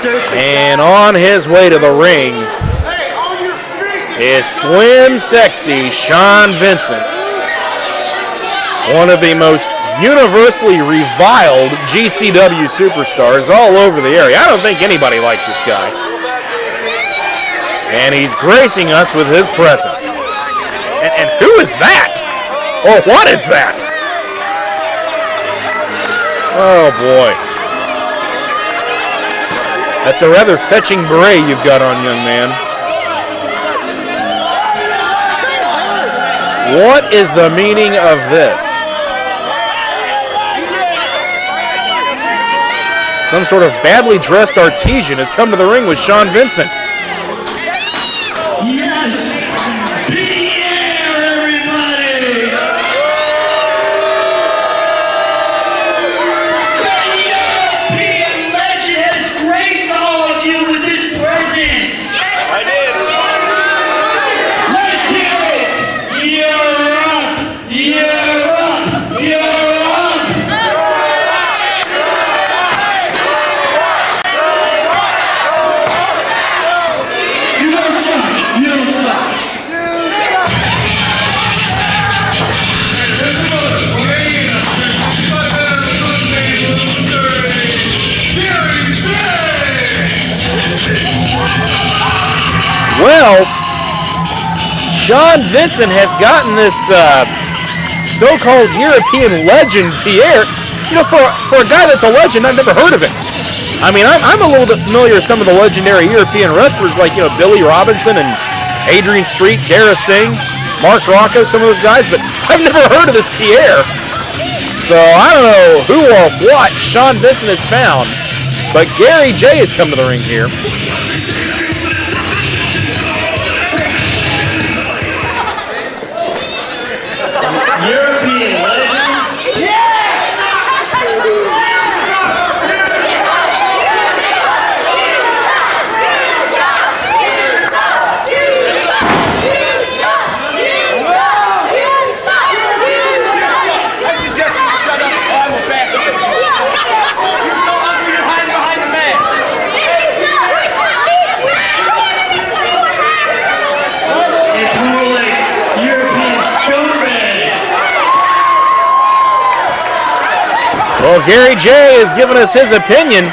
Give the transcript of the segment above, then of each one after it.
And on his way to the ring is Slim Sexy Sean Vincent, one of the most universally reviled GCW superstars all over the area. I don't think anybody likes this guy. And he's gracing us with his presence. And who is that? Or what is that? Oh boy. That's a rather fetching beret you've got on, young man. What is the meaning of this? Some sort of badly dressed artesian has come to the ring with Sean Vincent. Yes! Pierre, everybody! The European legend has graced all of you with his presence! I did! Let's hear it! Europe! Europe! Europe! Well, Sean Vincent has gotten this so-called European legend, Pierre. You know, for a guy that's a legend, I've never heard of it. I mean, I'm a little bit familiar with some of the legendary European wrestlers like, you know, Billy Robinson and Adrian Street, Dara Singh, Mark Rocco, some of those guys, but I've never heard of this Pierre. So I don't know who or what Sean Vincent has found, but Gary J has come to the ring here. European legend? Yes! I suggest you shut up or I will back you. You're so ugly you're hiding behind the mask. It's more like European scumbag. Well, Gary J has given us his opinion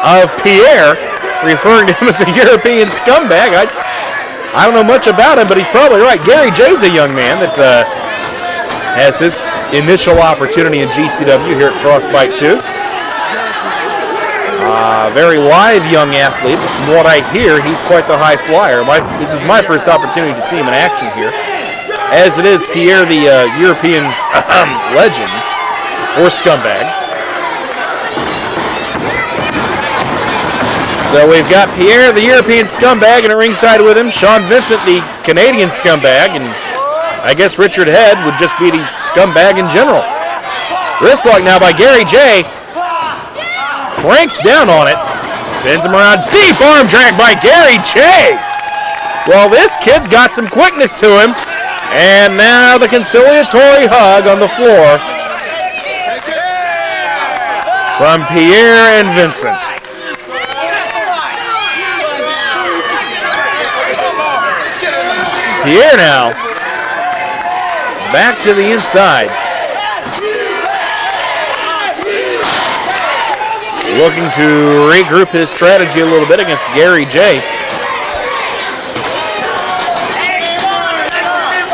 of Pierre, referring to him as a European scumbag. I don't know much about him, but he's probably right. Gary J's a young man that has his initial opportunity in GCW here at Frostbite 2. Very live young athlete. From what I hear, he's quite the high flyer. This is my first opportunity to see him in action here. As it is Pierre, the European legend, or scumbag. So we've got Pierre, the European scumbag, and at ringside with him, Sean Vincent, the Canadian scumbag, and I guess Richard Head would just be the scumbag in general. Wristlock now by Gary J. Cranks down on it. Spins him around. Deep arm drag by Gary J. Well, this kid's got some quickness to him. And now the conciliatory hug on the floor from Pierre and Vincent. Pierre now back to the inside. Looking to regroup his strategy a little bit against Gary J.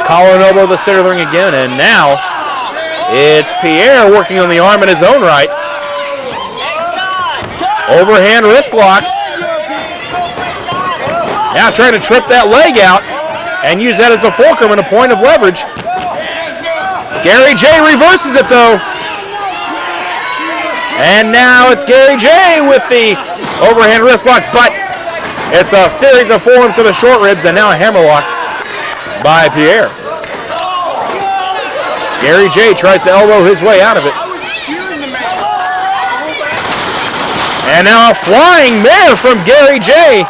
Collar and elbow to the center of the ring again, and now it's Pierre working on the arm in his own right. Overhand wrist lock. Now trying to trip that leg out and use that as a fulcrum and a point of leverage. Gary J reverses it though. And now it's Gary J with the overhand wrist lock, but it's a series of forearms to the short ribs and now a hammerlock by Pierre. Gary J tries to elbow his way out of it. And now a flying mare from Gary J,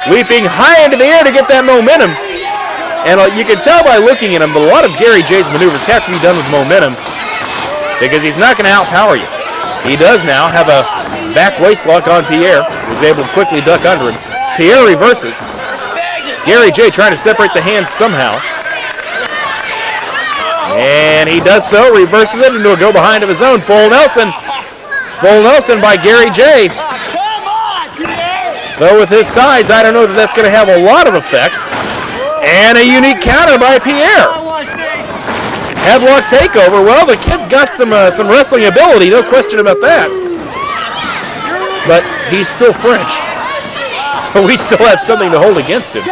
leaping high into the air to get that momentum. And you can tell by looking at him, but a lot of Gary J's maneuvers have to be done with momentum because he's not going to outpower you. He does now have a back waist lock on Pierre. He was able to quickly duck under him. Pierre reverses. Gary J trying to separate the hands somehow. And he does so, reverses it into a go behind of his own. Full Nelson. Full Nelson by Gary J. Though with his size, I don't know that that's going to have a lot of effect. And a unique counter by Pierre. Headlock takeover. Well, the kid's got some wrestling ability, no question about that. But he's still French. So we still have something to hold against him.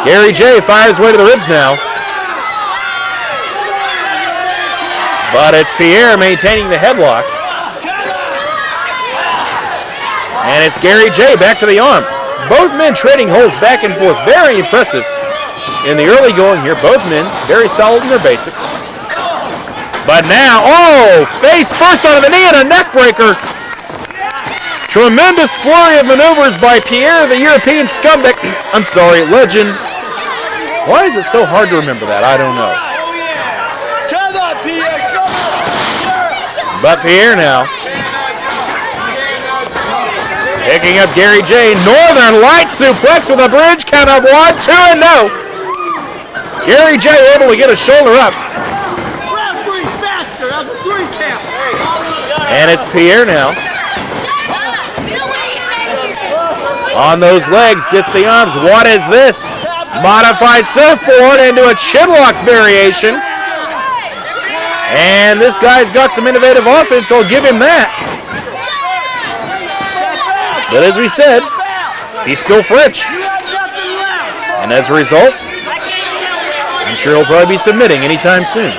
Gary J fires way to the ribs now. But it's Pierre maintaining the headlock. And it's Gary J back to the arm. Both men trading holds back and forth. Very impressive in the early going here. Both men very solid in their basics. But now, face first onto the knee and a neck breaker. Tremendous flurry of maneuvers by Pierre, the European scumbag. I'm sorry, legend. Why is it so hard to remember that? I don't know. Come on, Pierre. Come on. But Pierre now. Picking up Gary J. Northern Light suplex with a bridge count of 1, 2, and no. Gary J able to get a shoulder up. Referee faster. That's a 3 count. And it's Pierre now. On those legs, gets the arms. What is this? Modified surfboard into a chinlock variation. And this guy's got some innovative offense, so I'll give him that. But as we said, he's still French. And as a result, I'm sure he'll probably be submitting anytime soon.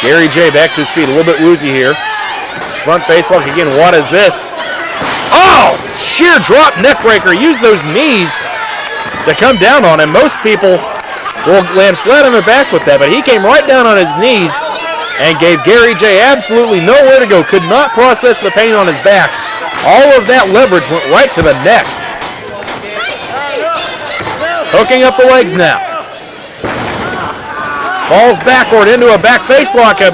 Gary J back to his feet, a little bit woozy here. Front face lock again. What is this? Oh! Sheer drop neck breaker. Use those knees to come down on him. Most people will land flat on their back with that, but he came right down on his knees and gave Gary J absolutely nowhere to go. Could not process the pain on his back. All of that leverage went right to the neck. Hooking up the legs now. Falls backward into a back face lock.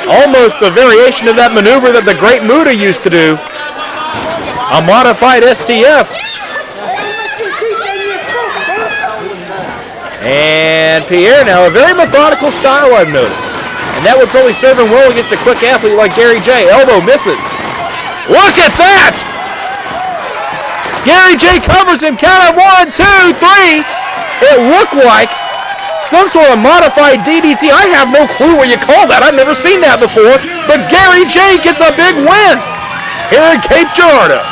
Almost a variation of that maneuver that the Great Muta used to do. A modified STF. And Pierre now, a very methodical style I've noticed. And that would probably serve him well against a quick athlete like Gary J. Elbow misses. Look at that! Gary J covers him. Count of 1, 2, 3. It looked like some sort of modified DDT. I have no clue what you call that. I've never seen that before. But Gary J gets a big win here in Cape Girardeau.